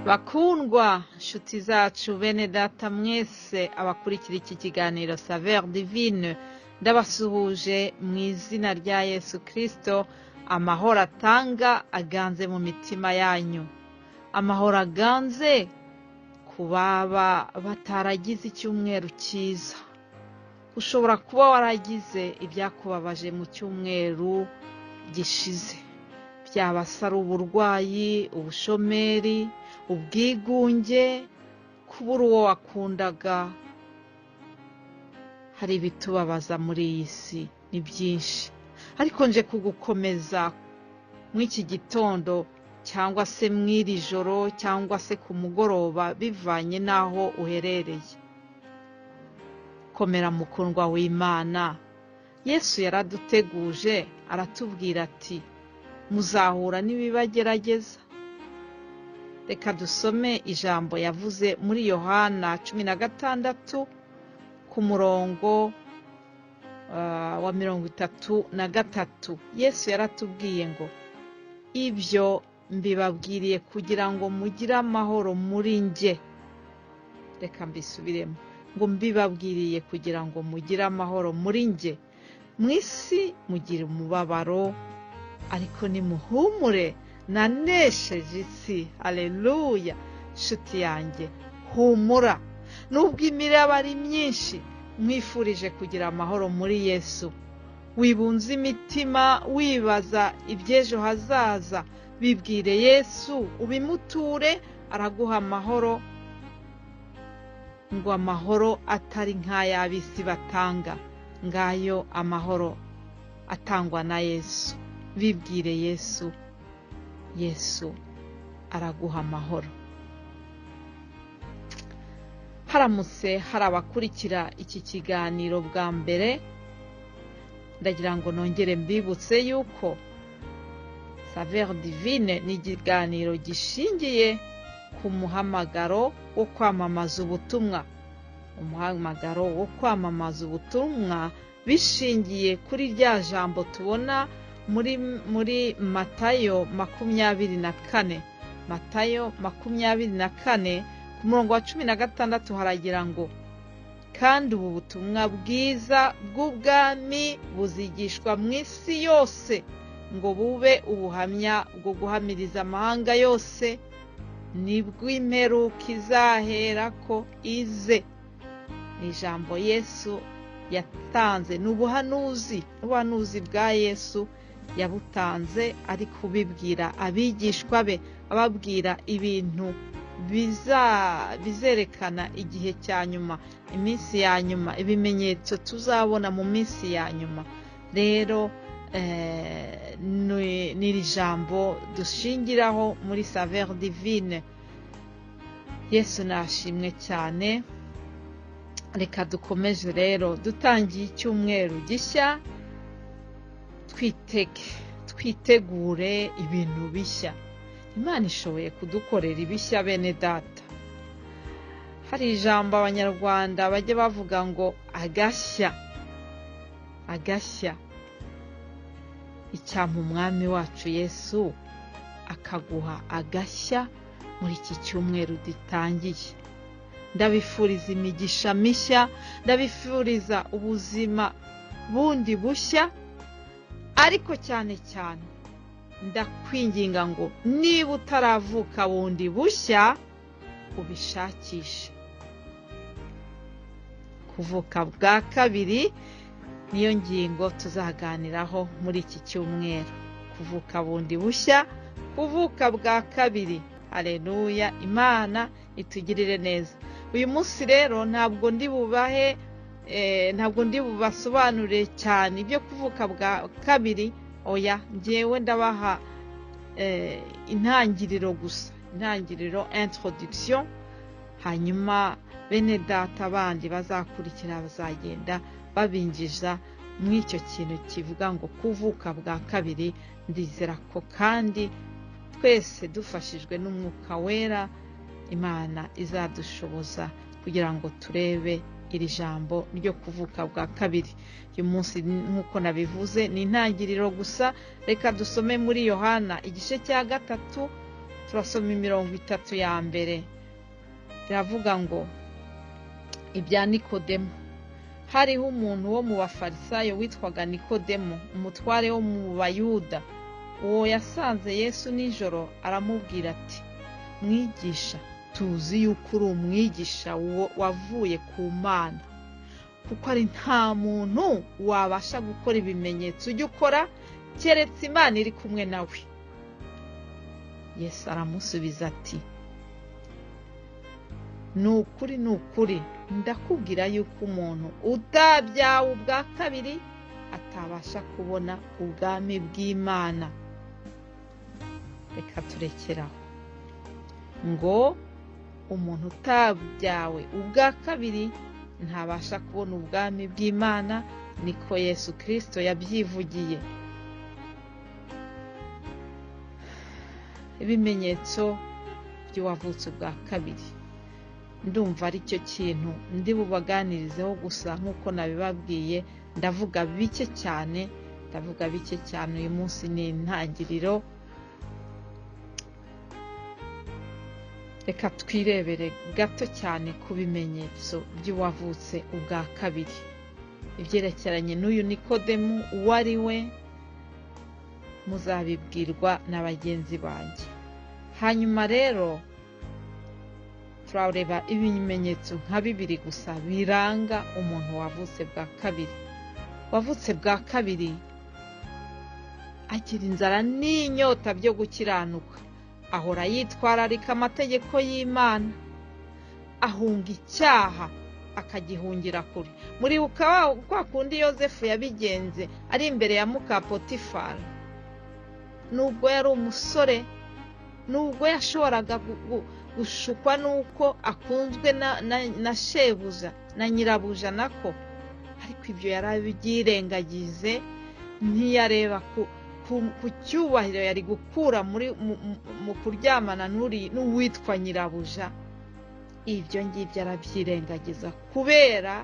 Bakundwa nshuti zacu bene data mwese abakurikira iki kiganiro Saveur Divine, ndabasuhuje mu izina rya Yesu Kristo. Amahoro atanga aganze mu mitima yanyu, amahoro aganze ku baba bataragize icyumweru cyiza. Ushobora kuba waragize ibyakubabaje mu cyumweru gishize, byaba ari uburwayi, ubushomeri, ubwigunge, kubura uwo wakundaga. Hari ibitubabaza muri iyi si, ni byinshi, ariko nje kugukomeza mw'iki gitondo cyangwa se mw'iri joro cyangwa se ku mugoroba, bivanye n'aho uherereye. Komera mukundwa w'Imana. Yesu yaraduteguje aratubwira ati muzahura n'ibibagerageza. Reka dusome ijambo yavuze muri Yohana 16 ku murongo wa 33. Yesu yaratubwiye ngo ibyo mbibabwiriye kugira ngo mugire amahoro muri nge. Reka mbisubiremo, ngo mbibabwiriye kugira ngo mugire amahoro muri nge. Mw'isi mugira umubabaro, ariko nimuhumure, nanesheje isi. Haleluya! Nshuti yanjye, humura. Nubwo imiraba ari myinshi, mwifurije kugira amahoro muri Yesu. Wibunze imitima wibaza iby'ejo hazaza, bibwire Yesu, ubimuture, araguha amahoro, ngo amahoro atari nk'ay'ab'isi batanga. Ngayo amahoro atangwa na Yesu. Bibwire Yesu, Yesu araguha amahoro. Haramutse hari abakurikira iki kiganiro bwa mbere, ndagira ngo nongere mbibutse yuko Saveur Divine ni ikiganiro gishingiye ku muhamagaro wo kwamamaza ubutumwa. Umuhamagaro wo kwamamaza ubutumwa bishingiye kuri rya jambo tubona muri Matayo 24. Matayo 24 ku murongo wa 16 haragira ngo kandi ubu butumwa bwiza bw'ubwami buzigishwa mu isi yose, ngo bube ubuhamya bwo guhamiriza amahanga yose, nibwo imperuka izaherako ize. Ni ijambo Yesu yatanze, ni ubuhanuzi bwa Yesu yabutanze, ari kubibwira abigishwa be, ababwira ibintu bizerekana igihe cya nyuma, iminsi ya nyuma, ibimenyetso tuzabona mu minsi ya nyuma. Rero ni iri jambo dushingiraho muri Saveur Divine. Yesu nashimwe cyane. Reka dukomeze rero, dutangiye icyumweru gishya, twitegure ibintu bishya. Imana ishoboye kudukorera ibishya bene data. Hari ijambo abanyarwanda bajya bavuga ngo agashya. Icyampa umwami wacu Yesu akaguha agashya muri iki cyumweru dutangiye. Ndabifuriza imigisha mishya, ndabifuriza ubuzima bundi bushya, ariko cyane cyane ndakwinginga ngo niba utaravuka bundi bushya, ubishakishe. Kuvuka bwa kabiri niyo ngingo tuzaganiraho muri iki cyumweru. Kuvuka bundi bushya, kuvuka bwa kabiri. Haleluya! Imana itugirire neza. Uyu munsi rero ntabwo ndi bubasobanurire cyane ibyo kuvuka bwa kabiri. Oya, njyewe ndabaha intangiriro gusa, introduction. Hanyuma bene data bandi bazakurikira bazagenda babinjiza mw'icyo kintu kivuga ngo kuvuka bwa kabiri. Ndizera ko kandi twese dufashijwe n'Umwuka Wera, Imana izadushoboza kugira ngo turebe iri jambo ryo kuvuka bwa kabiri. Uyu munsi nk'uko nabivuze ni intangiriro gusa. Reka dusome muri Yohana igice cya 3 turasoma 30 ya mbere. Biravuga ngo ibya Nikodemo. Hariho umuntu wo mu bafarisayo witwaga Nikodemo, umutware wo mu Bayuda. Uwo yasanze Yesu nijoro, aramubwira ati, mwigisha, tuzi yuko uri umwigisha wavuye ku Mana, kuko ari nta muntu wabasha gukora ibimenyetso ujya ukora keretse Imana iri kumwe nawe. Yesu aramusubiza ati, nukuri ndakubwira yuko umuntu utabyawe ubwa kabiri atabasha kubona ubwami bw'Imana. Reka turekeraho ngo umuntu utabyawe ubwa kabiri ntabasha kubona ubwami bw'Imana, niko Yesu Kristo yabyivugiye. Ibimenyetso by'uwavutse ubwa kabiri, ndumva ari cyo kintu ndi bubaganirizeho gusa nk'uko nabibabwiye. Ndavuga bike cyane uyu munsi ni intangiriro. Reka twirebere gato cyane ku bimenyetso by'uwavutse ubwa kabiri, ibyerekeranye n'uyu Nikodemu uwo ari we muzabibwirwa na bagenzi banjye. Hanyuma rero turareba ibimenyetso nka 2 gusa biranga umuntu wavutse bwa kabiri. Wavutse bwa kabiri agira inzara n'inyota byo gukiranuka, ahora yitwararika amategeko y'Imana, ahunga icyaha akagihungira kure. Muri kwa kundi Yosefu yabigenze ari imbere ya muka Potifari, nubwo yari umusore, nubwo yashoboraga gushukwa nuko akunzwe na shebuja na nyirabuja nako, ariko ibyo yarabyirengagize, ntiyareba ku cyubahiro yari gukura mu kuryamana n'uwitwa nyirabuja. Ibyo ngibyo arabyirengagiza kubera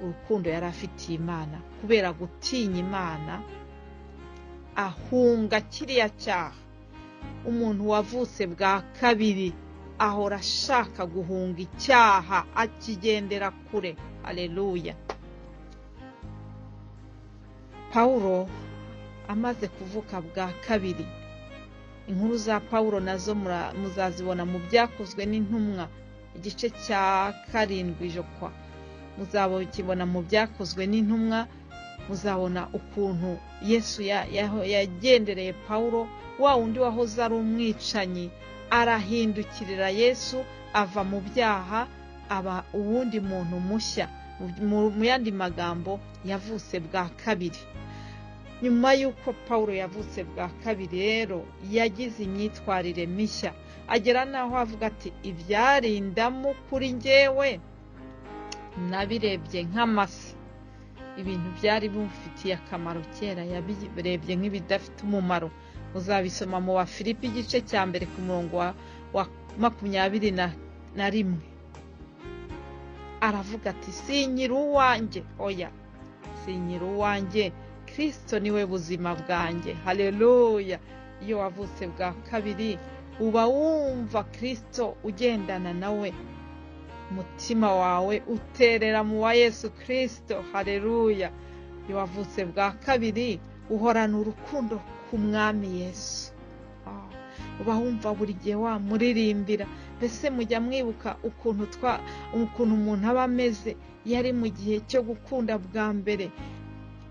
urukundo yari afitiye Imana, kubera gutinya Imana ahunga kiriya cyaha. Umuntu wavutse bwa kabiri ahora ashaka guhunga icyaha, akigendera kure. Haleluya. Pawulo amaze kuvuka bwa kabiri, inkuru za Pawulo nazo muzazibona mu Byakozwe n'Intumwa igice cya 7 jokwa. Muzabona mu Byakozwe n'Intumwa, muzabona ukuntu Yesu yagendereye Pawulo, wa wundi wahoze ari umwicanyi arahindukirira Yesu, ava mu byaha aba uwundi muntu mushya. Mu yandi magambo yavutse bwa kabiri. Nyuma yuko Pawulo yavutse bwa kabiri rero yagize imyitwarire mishya, agera naho avuga ati, ibyarindamo kuri njyewe nabirebye nk'amasi. Ibintu byari bimufitiye akamaro kera yabirebye nk'ibidafite umumaro. Muzabisoma mu Bafilipi igice cya 1 ku murongo wa 21. Aravuga ati, sinyira uwanjye, oya, sinyira uwanjye, Kristo niwe buzima bwanjye. Haleluya. Iyo wavutse bwa kabiri uba wumva Kristo ugendana nawe, umutima wawe uterera mu wa Yesu Kristo. Haleluya. Iyo wavutse bwa kabiri uhorana urukundo ku Mwami Yesu. Uba wumva buri gihe wamuririmbira. Mbese mujya mwibuka ukuntu umuntu aba ameze yari mu gihe cyo gukunda bwa mbere,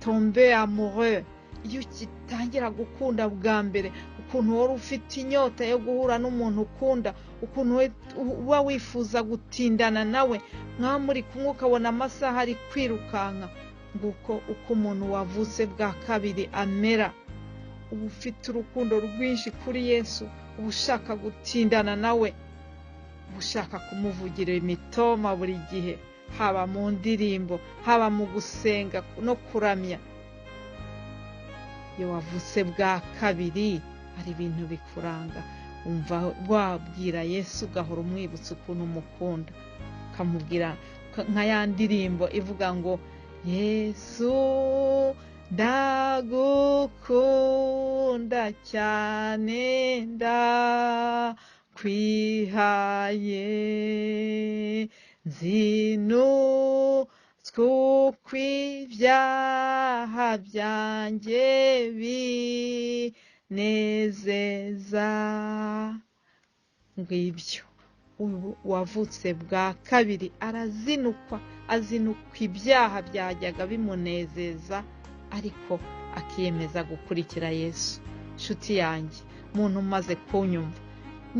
tombe amoureux. Iyo ukitangira gukunda bwa mbere, ukuntu wari ufite inyota yo guhura n'umuntu ukunda, ukuntu uba wifuza gutindana nawe, nka muri kumwe ukabona amasaha ari kwirukanka. Nguko uko umuntu wavutse bwa kabiri amera. Uba ufite urukundo rwinshi kuri Yesu, uba ushaka gutindana nawe, uba ushaka kumuvugira imitoma buri gihe, haba mu ndirimbo, haba mu gusenga no kuramya. Iyo wavutse bwa kabiri hari ibintu bikuranga. Umva wabwira Yesu ugahora umwibutsa ukuntu umukunda, ukamubwira nka ya ndirimbo ivuga ngo, Yesu ndagukunda cyane ndakwihaye nzinutswe uko ibyaha byanjye binezeza. Ngibyo wavutse bwa kabiri arazinukwa, azinukwa ibyaha byajyaga bimunezeza, ariko akiyemeza gukurikira Yesu. Nshuti yanjye, muntu umaze kunyumva,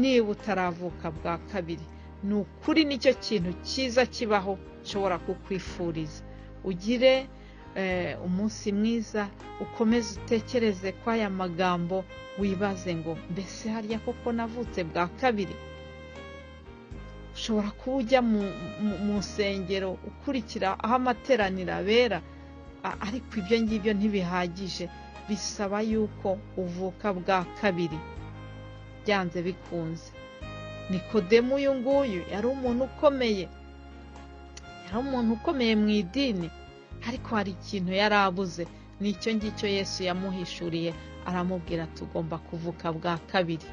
niba utaravuka bwa kabiri, ni ukuri nicyo kintu cyiza kibaho nshobora kukwifuriza. Ugire umunsi mwiza, ukomeze utekereze kwa aya magambo, wibaze ngo mbese harya koko navutse bwa kabiri? Ushobora kuba ujya mu nsengero ukurikira aho amateraniro abera, ariko ibyo ngibyo ntibihagije, bisaba yuko uvuka bwa kabiri byanze bikunze. Nikodemu uyu nguyu yari umuntu ukomeye mu idini, ariko hari ikintu yari abuze, nicyo ngicyo Yesu yamuhishuriye, aramubwira tugomba kuvuka bwa kabiri.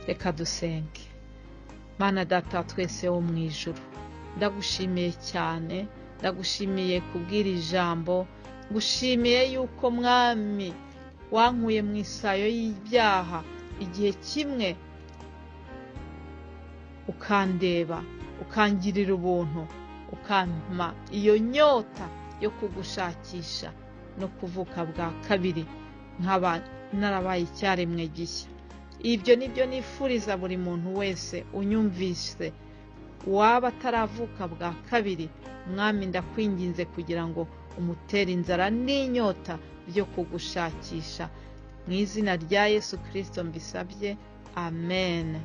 Reka dusenge. Mana Data twese wo mu ijuru, ndagushimiye cyane, ndagushimiye kubwira ijambo, ngushimiye yuko Mwami wankuye mu isayo y'ibyaha igihe kimwe, ukandeba, ukangirira ubuntu, ukampa iyo nyota yo kugushakisha no kuvuka bwa kabiri, nkaba narabaye icyaremwe gishya. Ibyo nibyo nifuriza buri muntu wese unyumvise, waba ataravuka bwa kabiri. Mwami ndakwinginze kugira ngo umutere inzara n'inyota byo kugushakisha. Mu izina rya Yesu Kristo mbisabye, amen.